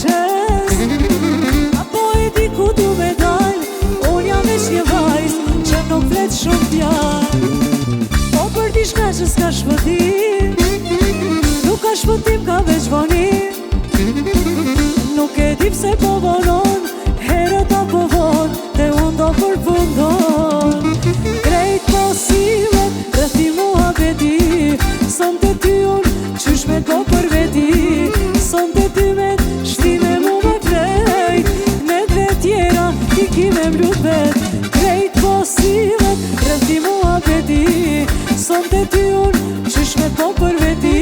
qes apo e di ku du me dal. Unë jam veç një vajz që nuk flet shumë fjalë, po për diçka që s'ka shpëtim, nuk ka shpëtim, ka veç vonim. Nuk e di pse po vonon, herët apo von, te unë do përfundon. Krejt posimet, rëthi mua beti, son të ty unë, qysh me po për veti. Son të ty me shtime mu me krejt, me dve tjera, ti ki me mlut vet. Krejt posimet, rëthi mua beti, son të ty unë, qysh me po për veti.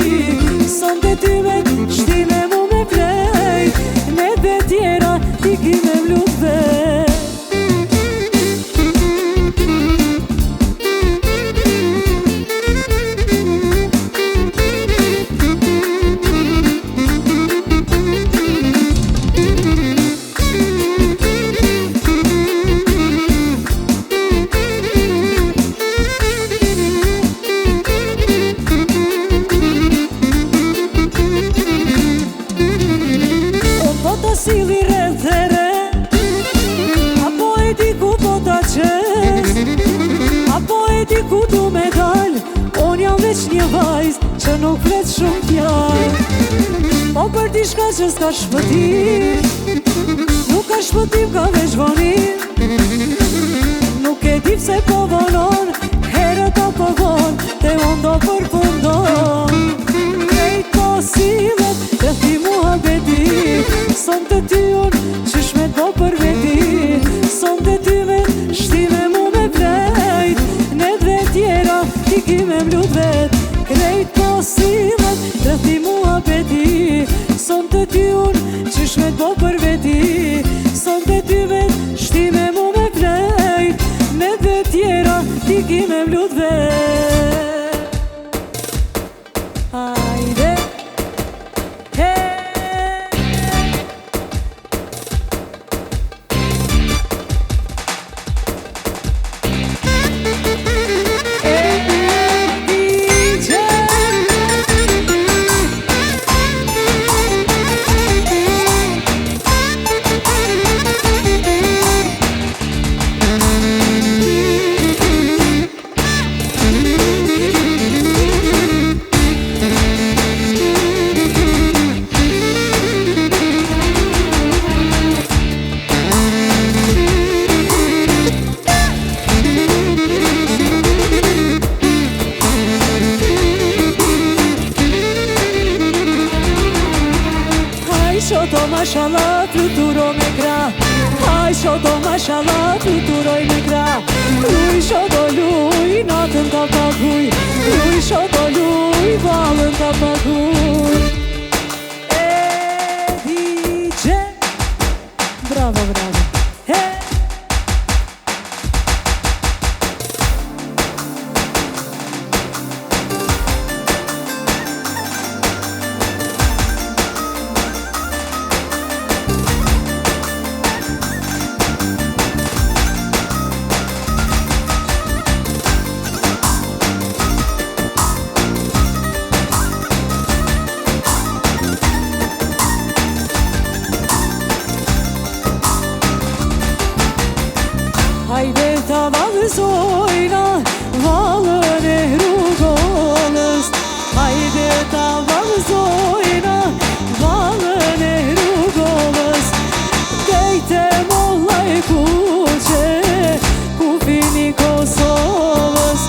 Son të ty me shtime mu me krejt, me dve tjera, ti ki me mlut vet. Sili rëthere, apo e di ku po ta qes, apo e di ku du me dal. Unë jam veç një vajz që nuk flet shumë fjall, po për diçka që s'ka shpëtim, nuk ka shpëtim, ka veç vonim. Nuk e di pse po vonon, herët apo von, te unë do përfundon. Krejt posimet, rëthi mua beti, son të ty unë, qysh me po për veti. Son të ty me shtime mu me krejt, ne dve tjera, ti ki me mlut vet. Krejt posimet, rëthi mua beti, son të ty unë, qysh me po për veti. Son të ty me shtime mu me krejt, ne dve tjera, ti ki me mlut vet. Hajde, shoto mashallah, fluturo me gra. Aj shoto mashallah, fluturoj me gra. Luj shoto luj, natën ta paguj. Luj shoto luj, valën ta paguj. DJ, bravo, bravo. Hajde ta vallëzojna vallën e rrugës. Hajde ta vallëzojna vallën e rrugës. Dejte molla e kuqe, kufini Kosovës.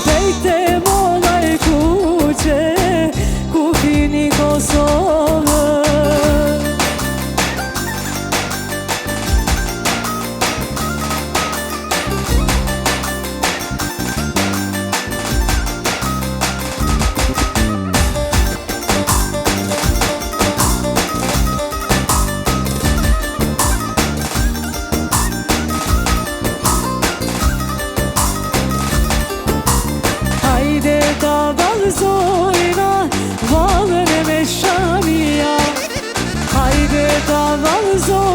Dejte molla e kuqe, kufini Kosovës. Ta vallëzojna vallën e Meshamia. Hajde ta vallëzojna